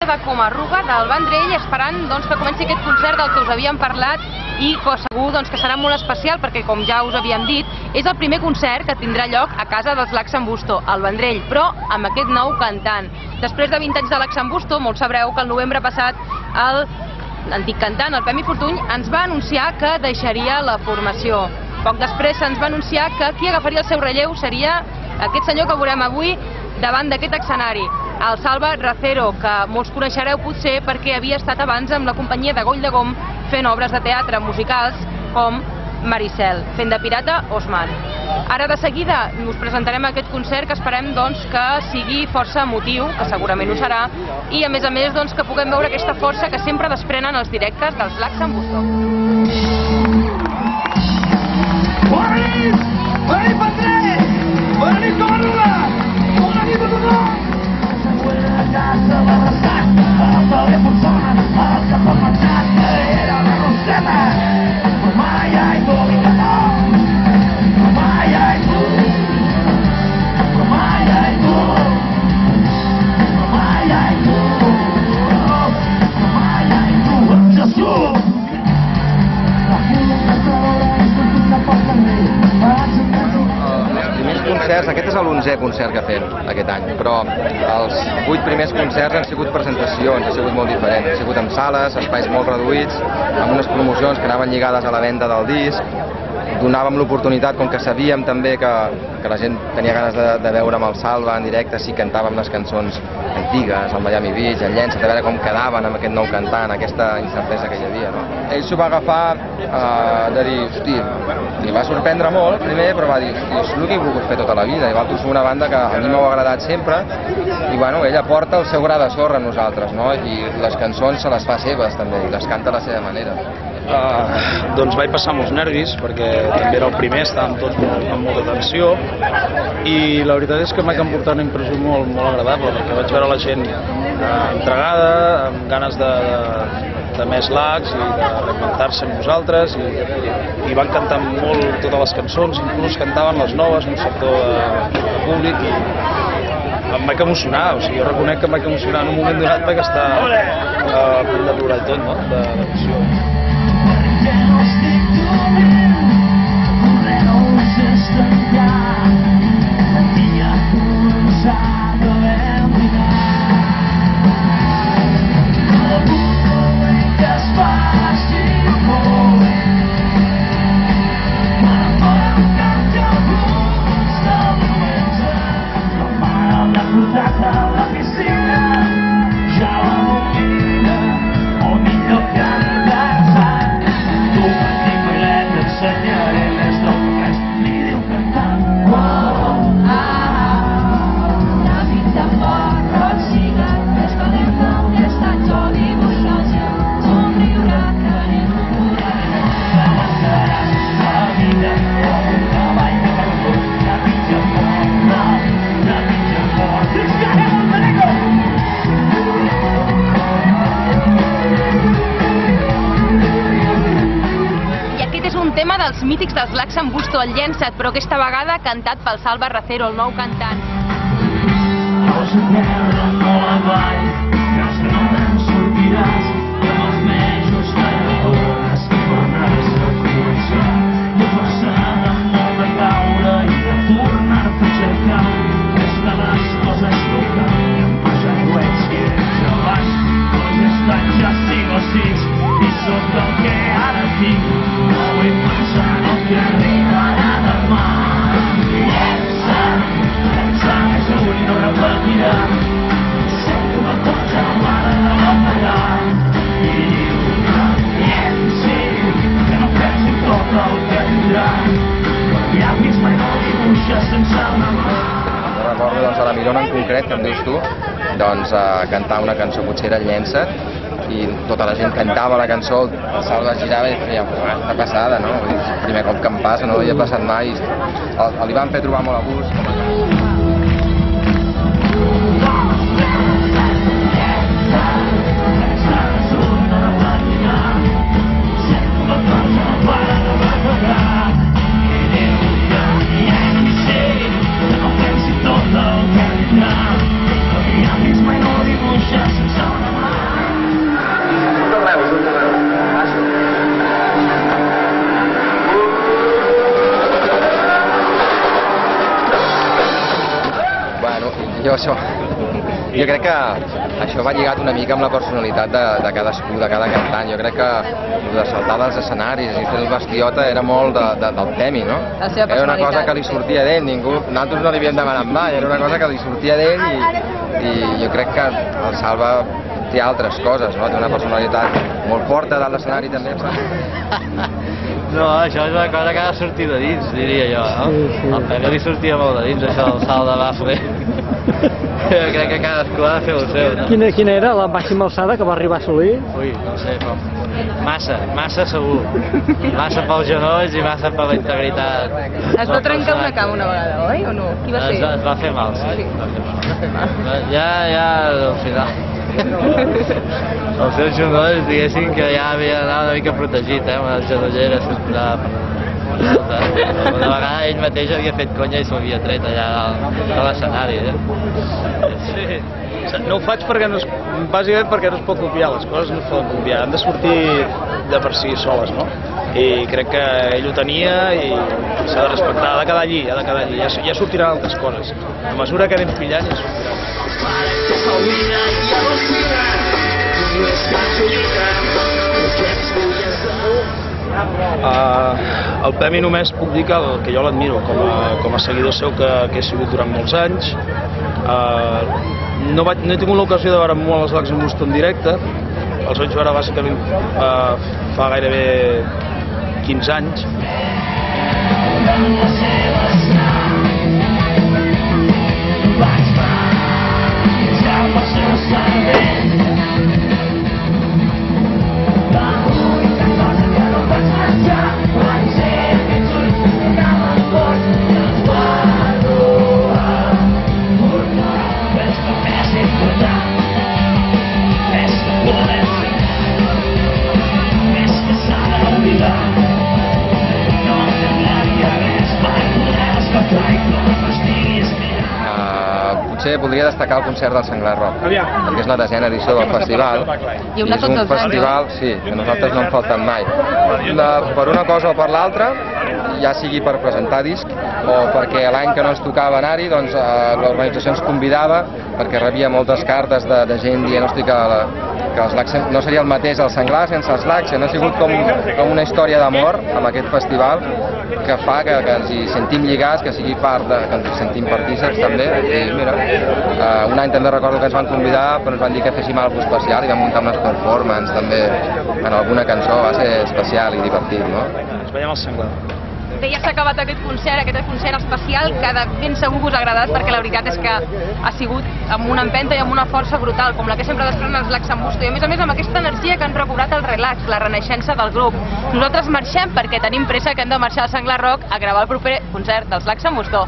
de Comarruga del Vendrell, esperant que comenci aquest concert del que us havíem parlat i segur que serà molt especial perquè, com ja us havíem dit, és el primer concert que tindrà lloc a casa dels Lax'n'Busto, al Vendrell, però amb aquest nou cantant. Després de 20 anys de Lax'n'Busto, molts sabreu que el novembre passat l'antic cantant, el Pemi Fortuny, ens va anunciar que deixaria la formació. Poc després se'ns va anunciar que qui agafaria el seu relleu seria aquest senyor que veurem avui davant d'aquest escenari, el Salva Racero, que molts coneixereu potser perquè havia estat abans amb la companyia de Goll de Gom fent obres de teatre musicals com Maricel, fent de pirata Osman. Ara de seguida us presentarem aquest concert que esperem que sigui força emotiu, que segurament ho serà, i a més que puguem veure aquesta força que sempre desprenen els directes dels Lax'n'Busto. Bona nit! Bona nit, Vendrell! Bona nit, Comarruga! Bona nit a tothom! Casa l'abraçat, el telèfon sona, el que fa pensat que era una roseta. Però mai hi tu, mica no, però mai hi tu, però mai hi tu, però mai hi tu, però mai hi tu, amb Jesús. Aquest és l'11è concert que fem aquest any, però els 8 primers concerts han sigut presentacions, ha sigut molt diferent, han sigut en sales, espais molt reduïts, amb unes promocions que anaven lligades a la venda del disc, donàvem l'oportunitat, com que sabíem també que la gent tenia ganes de veure amb el Salva en directe, si cantàvem les cançons antigues, el Miami Beach, el Llença't, a veure com quedaven amb aquest nou cantant, aquesta incertesa que hi havia. Ell s'ho va agafar de dir, hosti, li va sorprendre molt primer, però va dir, hosti, és el que he volgut fer tota la vida, i Valtus és una banda que a mi m'ha agradat sempre, i bueno, ell aporta el seu gra de sorra a nosaltres, i les cançons se les fa seves també, i les canta a la seva manera. Doncs vaig passar molts nervis perquè també era el primer, estàvem tots amb molta tensió, i la veritat és que m'ha comportat una impressió molt agradable perquè vaig veure la gent entregada, amb ganes de més lacs i de reinventar-se amb nosaltres, i van cantar molt totes les cançons, inclús cantaven les noves, un sector de públic, i em vaig emocionar, o sigui, jo reconec que em vaig emocionar en un moment donat perquè està a punt de plorar i tot, no?, d'emoció. Tema dels mítics dels Lax'n'Busto, el Llença't, però aquesta vegada cantat pel Salva Racero, el nou cantant. Recordo a la Mirona en concret, que em dius tu, cantar una cançó, potser era el Llença't, i tota la gent cantava la cançó, el Salva girava i feia una passada, no? És el primer cop que em passa, no havia passat mai, li van fer trobar molt a gust. Mai no dibuixar sense una Jo crec que això va lligat una mica amb la personalitat de cadascú, de cada cantant. Jo crec que de saltar dels escenaris i fer el bastiota era molt del Temi, no? La seva Era una cosa personalitat. que li sortia d'ell, nosaltres no li havíem demanat mai, era una cosa que li sortia d'ell i jo crec que el Salva té altres coses, no? Té una personalitat molt forta dalt l'escenari també. No, això és una cosa que ha de sortir de dins, diria jo, no? El Pere li sortia molt de dins, això del salt de bafle. Jo crec que cadascú ha de fer el seu, no? Quina era la màxima alçada que va arribar a assolir? Ui, no sé, però massa segur. Massa pels genolls i massa per la integritat. Es va trencar una cama una vegada, oi? O no? Qui va ser? Es va fer mal, sí. Ja, al final. Els seus genolls, diguéssim que ja havia d'anar una mica protegit, amb les genolleres que es posava per una vegada ell mateix havia fet conya i s'ho havia tret allà de l'escenari. Sí. No ho faig bàsicament perquè no es pot copiar, les coses no es poden copiar, han de sortir de per si soles, no? I crec que ell ho tenia i s'ha de respectar, ha de quedar allí, ja sortiran altres coses. A mesura que anem pillant ja sortiran. El Pemi només puc dir que jo l'admiro com a seguidor seu que he sigut durant molts anys. No he tingut l'ocasió de veure molt els Lacs en Busto en directe, els vaig veure bàsicament fa gairebé 15 anys. Potser voldria destacar el concert del Senglar Rock, perquè és la 10a edició del festival. I una és tots un els anys. festival, sí, que a nosaltres no en falten mai. Per una cosa o per l'altra, ja sigui per presentar disc o perquè l'any que no ens tocava anar-hi, doncs l'organització ens convidava perquè rebia moltes cartes de gent dient que els Lacs no seria el mateix el Senglar sense els Lacs, ha sigut com una història d'amor amb aquest festival que fa que ens hi sentim lligats, que sigui part, que ens hi sentim partíceps també. I mira, un any també recordo que ens van convidar, però ens van dir que féssim alguna cosa especial i vam muntar unes performances també en alguna cançó, va ser especial i divertit, no? Ens veiem al Senglar. Bé, ja s'ha acabat aquest concert especial que de ben segur que us ha agradat perquè la veritat és que ha sigut amb una empenta i amb una força brutal, com la que sempre desprenen els Lacs en Busto i a més amb aquesta energia que han recobrat el relax, la renaixença del grup. Nosaltres marxem perquè tenim pressa que hem de marxar al Senglar Rock a gravar el proper concert dels Lacs en Busto.